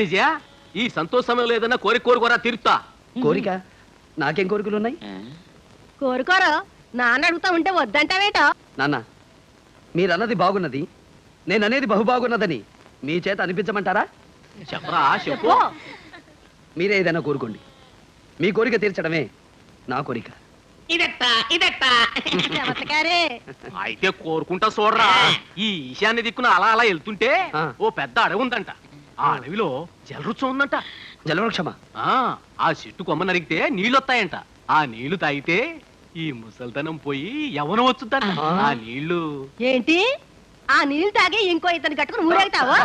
ఈ సంతోషం లేదన్నా కోరికోరా తీరుతా. కోరిక? నాకేం కోరికలు ఉన్నాయి? కోరుకోరు నాన్న అడుగుతా ఉంటే వద్దంటావేటో. నాన్న, మీరన్నది బాగున్నది, నేననేది బహుబాగున్నదని మీ చేత అనిపించమంటారా? చెప్పరా చెప్పు. మీరే ఏదైనా కోరుకోండి, మీ కోరిక తీర్చడమే నా కోరిక. అయితే కోరుకుంటా చూడరా. ఈ ఈశాన్య దిక్కున అలా అలా వెళ్తుంటే ఓ పెద్ద అడవి ఉందంట. ఆ అడవిలో జలరుచం ఉందంట. జలవృక్షమా? ఆ చెట్టు కొమ్మ నరిగితే నీళ్ళు వస్తాయంట. ఆ నీళ్లు తాగితే ఈ ముసల్తనం పోయి యవ్వనం వచ్చుద్దంట. ఆ నీళ్లు ఏంటి? ఆ నీళ్లు తాగి ఇంకో ఇతను కట్టుకుని ఊరేగుతావా?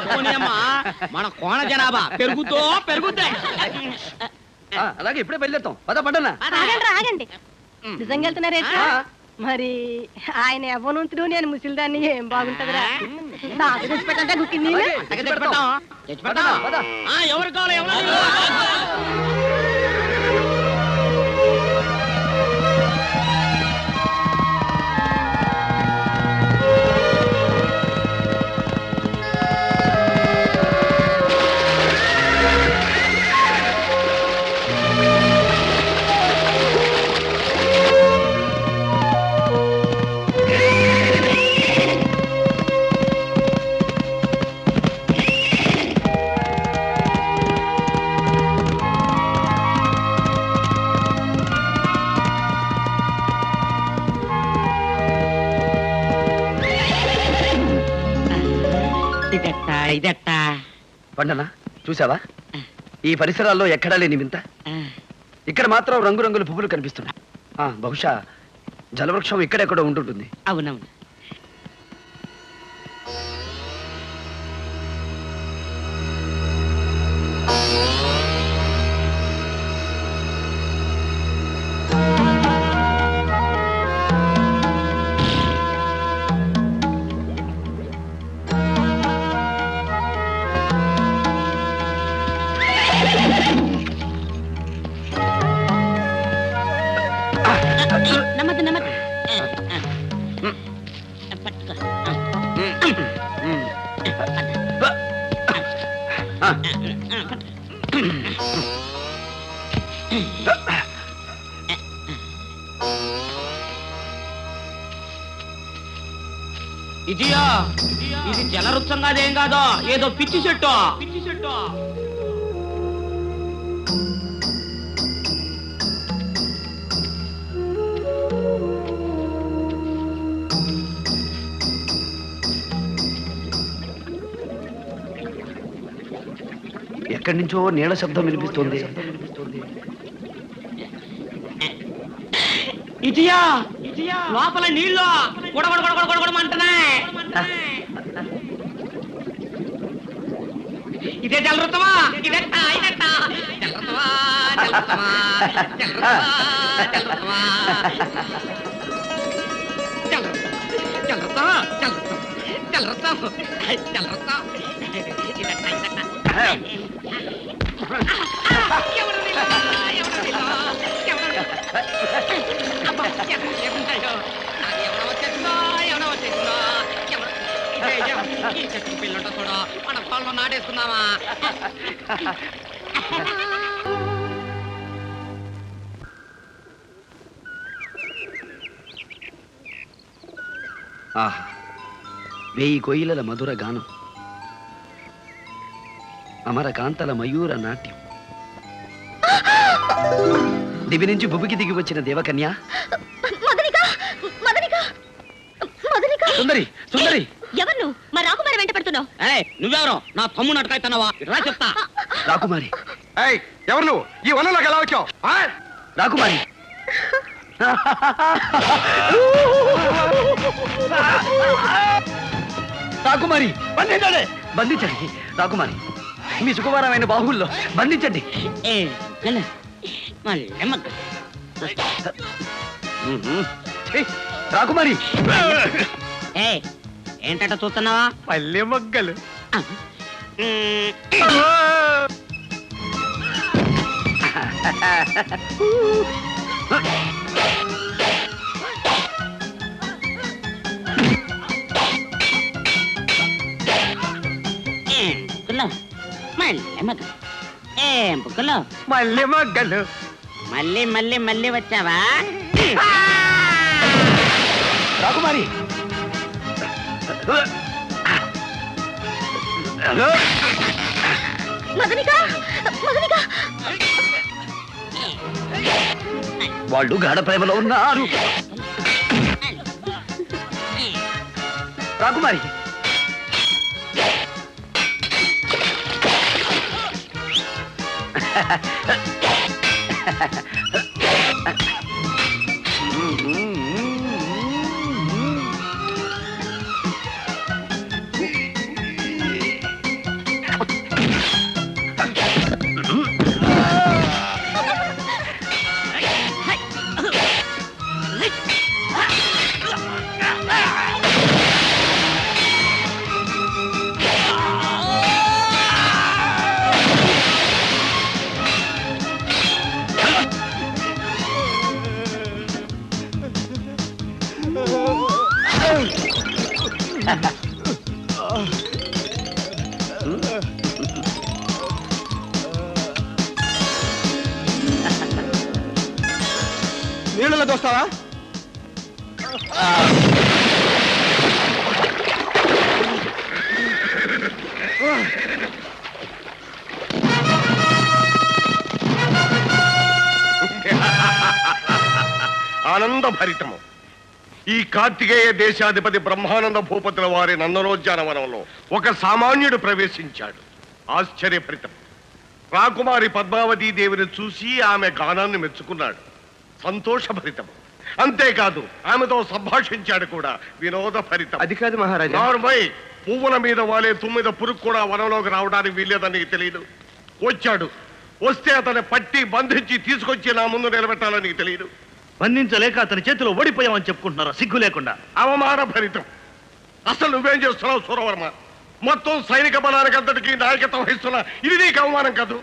మన కోణ జనాభా పెరుగుతాయి. అలాగే ఇప్పుడే బయలుదేరుతాం. పద పడ్డనా. ఆగండి. నిజంగా వెళ్తున్నారే? మరి ఆయన యవ్వనంతుడు, నేను ముసలిదాన్ని, ఏం బాగుంటదిరా. నాకు తెచ్చిపెట్టంటే గుక్కింది. ఎవరు కావాలి? పండనా, చూసావా? ఈ పరిసరాల్లో ఎక్కడా లేని వింత. ఇక్కడ మాత్రం రంగురంగుల పువ్వులు కనిపిస్తున్నాయి. బహుశా జలవృక్షం ఇక్కడెక్కడో ఉంటుంటుంది. అవునవును. ఇది జలవృక్షం కాదేం కాదో, ఏదో పిచ్చి చెట్టు. ఎక్కడి నుంచో నీళ్ళ శబ్దం వినిపిస్తుంది. లోపల నీళ్ళు గొడగొడగొడగొడగొడమంటున్నాయి. ఇదే జలవృత్తమా? పిల్లట చూడ మన పొలంలో నాటేసుకుందామా? ఆహా, 1000 కోయిలల మధుర గానం, అమరకాంతల మయూర నాట్యం, దివి నుంచి భువికి దిగి వచ్చిన దేవకన్య సుందరి. సుందరి, ఎవరు నువ్వు? మా రాకుమారి వెంట పడుతున్నావు? నువ్వెవరో? నా తమ్ముడు అటకాయితున్నావా? రా చెప్తా. రాకుమారి. ఎవరు నువ్వు? ఈ వనంలోకి ఎలా వచ్చావు? రాకుమారి. రాకుమారి, బంధించండి. బంధించండి రాకుమారి. మీ సుకుమారమైన బాహుల్లో బంధించండి. రాకుమారి. ఏంటంట చూస్తున్నావా? పల్లె మొగ్గలు. మళ్ళీ మగ ఏం బుక్కలు మళ్ళీ మగ్గలు మళ్ళీ మళ్ళీ మళ్ళీ వచ్చావా రాకుమారి వాళ్ళు గాఢ ప్రేమలో ఉన్నారు. రాకుమారి నీళ్ళలో దోస్తావా? ఆనంద భరితము ఈ కార్తికేయ దేశాధిపతి బ్రహ్మానంద భూపతుల వారి నందనోద్యానవనంలో ఒక సామాన్యుడు ప్రవేశించాడు. ఆశ్చర్యభరితం. రాకుమారి పద్మావతీ దేవిని చూసి ఆమె గానాన్ని మెచ్చుకున్నాడు. సంతోషభరితం. అంతేకాదు ఆమెతో సంభాషించాడు కూడా. వినోదభరితం. అది కాదు మహారాజా. నార్మల్ పువ్వుల మీద వాలే తుమ్మిద పురుగు కూడా వనంలోకి రావడానికి వీల్లేదని నీకు తెలియదు. వచ్చాడు. వస్తే అతన్ని పట్టి బంధించి తీసుకొచ్చి నా ముందు నిలబెట్టాలని నీకు తెలియదు. బంధించలేక అతని చేతిలో ఓడిపోయామని చెప్పుకుంటున్నారా సిగ్గు లేకుండా? అవమాన భరితం. అసలు నువ్వేం చేస్తున్నావు సూరవర్మ? మొత్తం సైనిక బలానికి అంతటికి నాయకత్వం వహిస్తున్నా. ఇది నీకు అవమానం కాదు?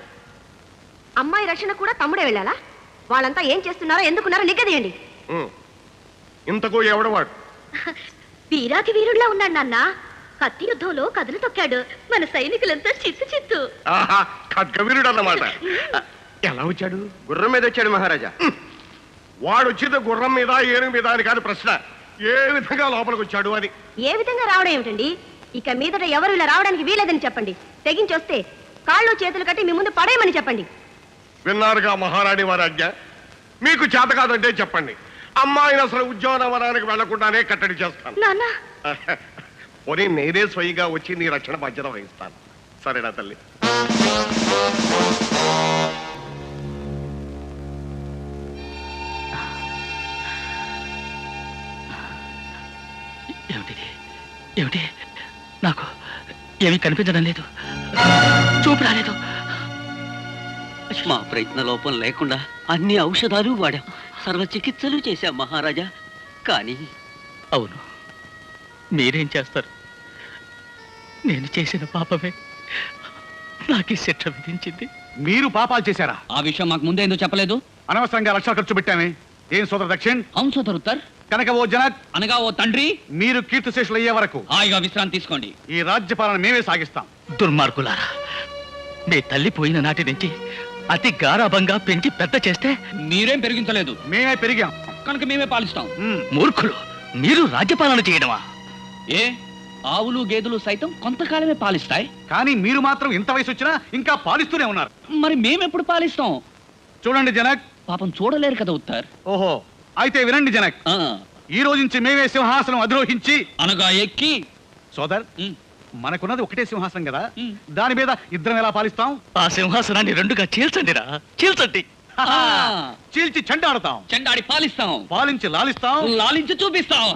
అమ్మాయి రక్షణ కూడా తమ్ముడే వెళ్ళాలా? వాళ్ళంతా ఏం చేస్తున్నారో ఎందుకున్నారో నిగ్గదీయండి. ఇంతకు ఎవడవాడు? వీరాకి వీరుడిలా ఉన్నాడు నాన్న. కత్తి యుద్ధంలో కథలు తొక్కాడు. మన సైనికులంతా చిత్తు చిత్తు. ఆహా, ఖడ్గవీరుడు అన్నమాట. ఎలా వచ్చాడు? గుర్రం మీద వచ్చాడు మహారాజా. వాడు వచ్చింది గుర్రం మీద ఏనుగు మీద అని కాదు ప్రశ్న. ఏ విధంగా లోపలికి వచ్చాడు అని. ఏ విధంగా రావడం ఏమిటండి? ఇక మీదట ఎవరు ఇలా రావడానికి వీలేదని చెప్పండి. తెగించొస్తే కాళ్ళు చేతులు కట్టి మీ ముందు పడేయమని చెప్పండి. విన్నారుగా మహారాణి వారి ఆజ్ఞ. మీకు చేత కాదంటే చెప్పండి. అమ్మాయిని అసలు ఉద్యానవనానికి వెళ్లకుండానే కట్టడి చేస్తాను. నాన్న పోనీ నేనే స్వయంగా వచ్చి నీ రక్షణ బాధ్యత వహిస్తాను. సరేనా తల్లి? ఏమిటిది? ఏమిటి? నాకు ఏమీ కనిపించడం లేదు. చూపు రాలేదు. మా ప్రయత్న లోపం లేకుండా అన్ని ఔషధాలు వాడాం, సర్వ చికిత్సలు చేశాం మహారాజా. కానీ అవును, మీరేం చేస్తారు? నేను చేసిన పాపమే నాకు ఈ శిక్ష విధించింది. మీరు పాపాలు చేశారా? ఆ విషయం మాకు ముందే ఎందుకు చెప్పలేదు? అనవసరంగా లక్షలు ఖర్చు పెట్టామే. ఏం సోదర దక్షిణ్? అవును సోదరుత్తర్. కనుక ఓ జనక్, అనగా ఓ తండ్రి, మీరు కీర్తిశేషులు అయ్యే వరకు హాయిగా విశ్రాంతి తీసుకోండి. ఈ రాజ్యపాలన మేమే సాగిస్తాం. దుర్మార్గులారా, మీ తల్లి పోయిన నాటి నుంచి అతి గారాభంగా పెంచి పెద్ద చేస్తే మీరేం పెరిగించలేదు, మేమే పెరిగాం కనుక మేమే పాలిస్తాం. మూర్ఖులు మీరు రాజ్యపాలన చేయడమా? ఏ ఆవులు గేదెలు సైతం కొంతకాలమే పాలిస్తాయి, కానీ మీరు మాత్రం ఇంత వయసు వచ్చినా ఇంకా పాలిస్తూనే ఉన్నారు. మరి మేమెప్పుడు పాలిస్తాం? చూడండి జనక్. పాపం చూడలేరు కదా ఉత్తర్. ఓహో, అయితే వినండి జనక్. ఈ రోజు నుంచి మేమే సింహాసనం అధిరోహించి అనగా ఎక్కి. సోదర్, మనకున్నది ఒకటే సింహాసనం కదా, దాని మీద ఇద్దరం ఎలా పాలిస్తాం? ఆ సింహాసనాన్ని రెండుగా చీల్చండిరా, చీల్చండి. చీల్చి చెండాడుతాం, చెండాడి పాలిస్తాం, పాలించి లాలిస్తాం, లాలించి చూపిస్తాం.